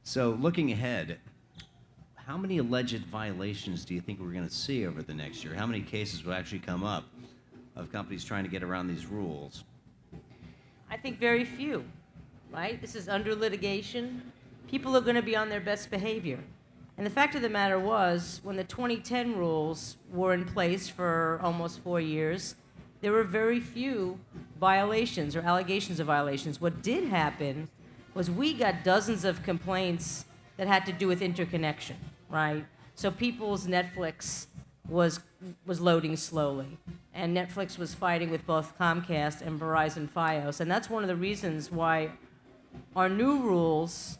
So looking ahead, how many alleged violations do you think we're going to see over the next year? How many cases will actually come up of companies trying to get around these rules? I think very few, right? This is under litigation. People are going to be on their best behavior. And the fact of the matter was, when the 2010 rules were in place for almost 4 years, there were very few violations or allegations of violations. What did happen was we got dozens of complaints that had to do with interconnection, right? So people's Netflix was loading slowly, and Netflix was fighting with both Comcast and Verizon Fios, and that's one of the reasons why our new rules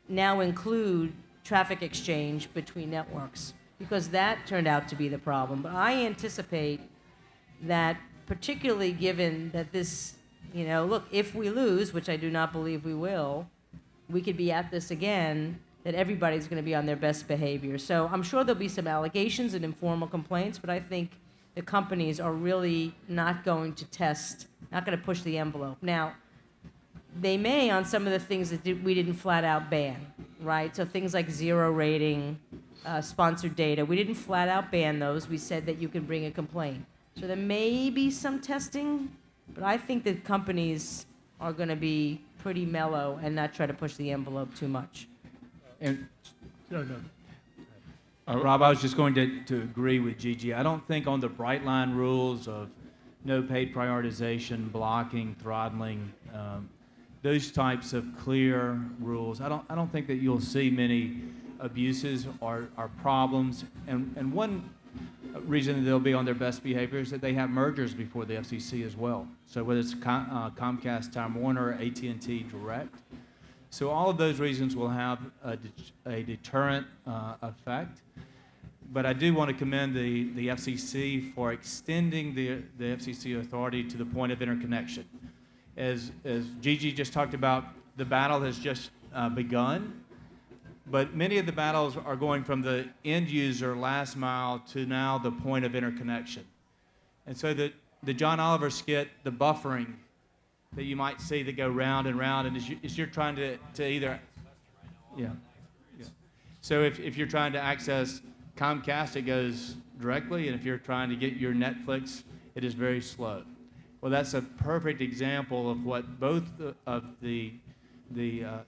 now include traffic exchange between networks, because that turned out to be the problem. But I anticipate that, particularly given that this, look, if we lose, which I do not believe we will, we could be at this again, that everybody's going to be on their best behavior. So I'm sure there'll be some allegations and informal complaints, but I think the companies are really not going to test, not going to push the envelope. Now, they may on some of the things that we didn't flat out ban, right? So things like zero rating, sponsored data, we didn't flat out ban those. We said that you can bring a complaint. So there may be some testing, but I think that companies are going to be pretty mellow and not try to push the envelope too much. And Rob, I was just going to agree with Gigi. I don't think on the bright line rules of no paid prioritization, blocking, throttling, those types of clear rules, I don't think that you'll see many abuses or problems. And one reason that they'll be on their best behavior is that they have mergers before the FCC as well. So whether it's Comcast, Time Warner, AT&T Direct. So all of those reasons will have a deterrent effect. But I do want to commend the FCC for extending the FCC authority to the point of interconnection. As Gigi just talked about, the battle has just begun. But many of the battles are going from the end user last mile to now the point of interconnection. And so the John Oliver skit, the buffering that you might see that go round and round, and as you're trying to either, yeah. So if you're trying to access Comcast, it goes directly, and if you're trying to get your Netflix, it is very slow. Well, that's a perfect example of what both of the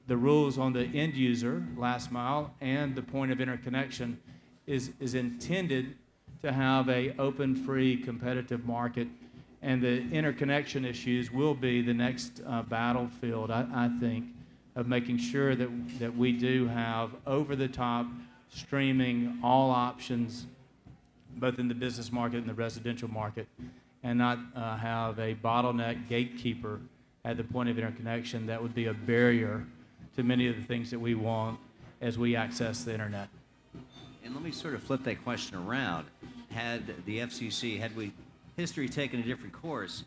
rules on the end user, last mile, and the point of interconnection is intended to have a open, free, competitive market. And the interconnection issues will be the next battlefield, I think, of making sure that we do have over-the-top streaming, all options, both in the business market and the residential market, and not have a bottleneck gatekeeper at the point of interconnection that would be a barrier to many of the things that we want as we access the internet. And let me sort of flip that question around. Had the FCC, had history taken a different course,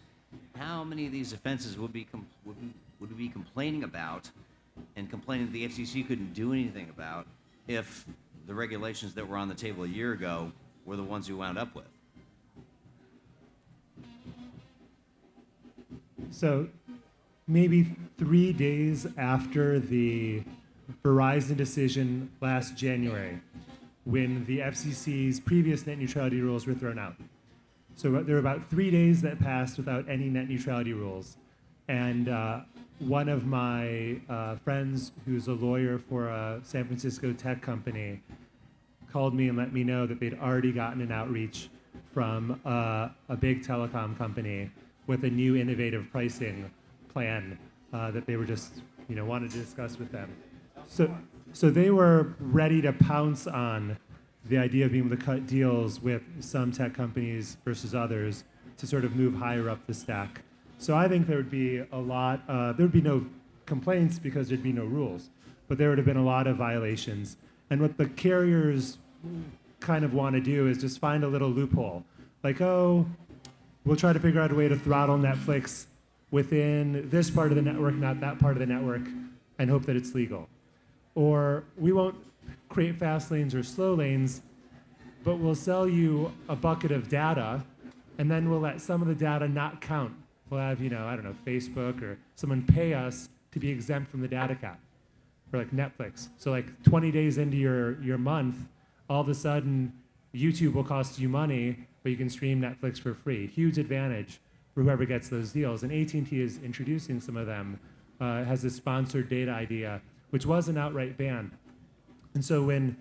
how many of these offenses would we be complaining about and complaining that the FCC couldn't do anything about if the regulations that were on the table a year ago were the ones we wound up with? So maybe 3 days after the Verizon decision last January, when the FCC's previous net neutrality rules were thrown out. So there were about 3 days that passed without any net neutrality rules. And one of my friends, who's a lawyer for a San Francisco tech company, called me and let me know that they'd already gotten an outreach from a big telecom company with a new innovative pricing plan that they were just, wanted to discuss with them. So they were ready to pounce on the idea of being able to cut deals with some tech companies versus others to sort of move higher up the stack. So I think there would be a lot, there would be no complaints because there'd be no rules, but there would have been a lot of violations. And what the carriers kind of want to do is just find a little loophole. Like, we'll try to figure out a way to throttle Netflix within this part of the network, not that part of the network, and hope that it's legal. Or we won't create fast lanes or slow lanes, but we'll sell you a bucket of data, and then we'll let some of the data not count. We'll have, Facebook or someone pay us to be exempt from the data cap. for like Netflix. So like 20 days into your month, all of a sudden YouTube will cost you money, but you can stream Netflix for free. Huge advantage for whoever gets those deals. And AT&T is introducing some of them, has this sponsored data idea, which was an outright ban. And so when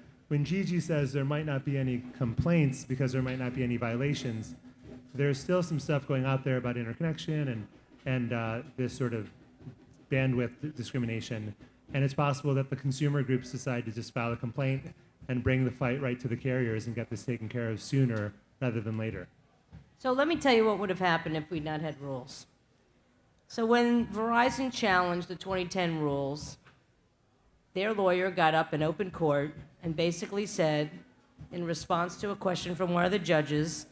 Gigi says there might not be any complaints because there might not be any violations, there's still some stuff going out there about interconnection and this sort of bandwidth discrimination. And it's possible that the consumer groups decide to just file a complaint and bring the fight right to the carriers and get this taken care of sooner rather than later. So let me tell you what would have happened if we'd not had rules. So when Verizon challenged the 2010 rules, their lawyer got up in open court and basically said, in response to a question from one of the judges,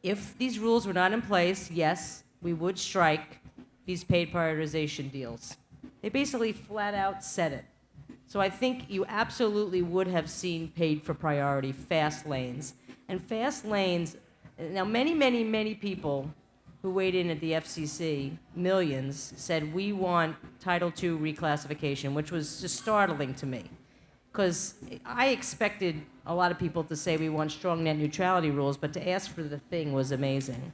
if these rules were not in place, yes, we would strike these paid prioritization deals. They basically flat out said it. So I think you absolutely would have seen paid for priority fast lanes. And fast lanes, now many people who weighed in at the FCC, millions, said we want Title II reclassification, which was just startling to me. Because I expected a lot of people to say we want strong net neutrality rules, but to ask for the thing was amazing.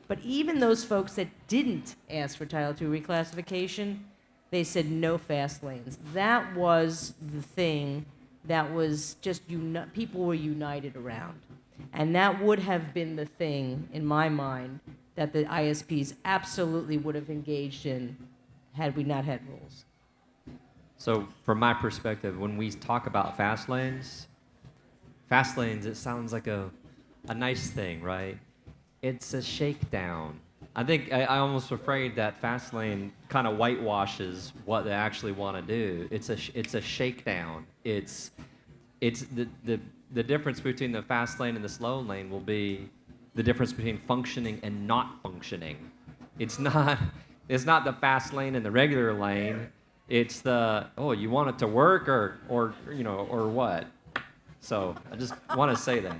But even those folks that didn't ask for Title II reclassification, they said no fast lanes. That was the thing that was just, people were united around. And that would have been the thing, in my mind, that the ISPs absolutely would have engaged in had we not had rules. So from my perspective, when we talk about fast lanes, it sounds like a nice thing, right? It's a shakedown. I think I almost afraid that fast lane kind of whitewashes what they actually want to do. It's a shakedown. It's the difference between the fast lane and the slow lane will be the difference between functioning and not functioning. It's not the fast lane and the regular lane. It's the, oh, you want it to work or what? So I just want to say that.